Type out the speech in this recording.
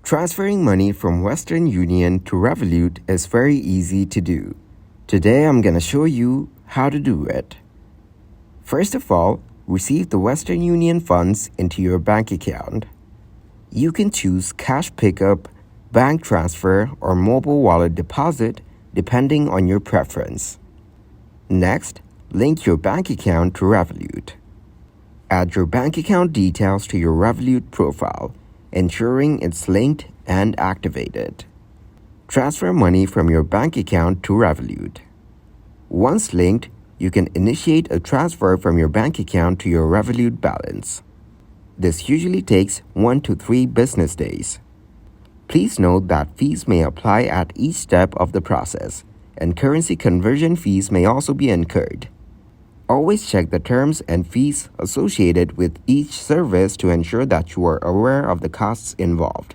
Transferring money from Western Union to Revolut is very easy to do. Today I'm going to show you how to do it. First of all, receive the Western Union funds into your bank account. You can choose cash pickup, bank transfer, or mobile wallet deposit depending on your preference. Next, link your bank account to Revolut. Add your bank account details to your Revolut profile, ensuring it's linked and activated. Transfer money from your bank account to Revolut. Once linked, you can initiate a transfer from your bank account to your Revolut balance. This usually takes 1 to 3 business days. Please note that fees may apply at each step of the process, and currency conversion fees may also be incurred. Always check the terms and fees associated with each service to ensure that you are aware of the costs involved.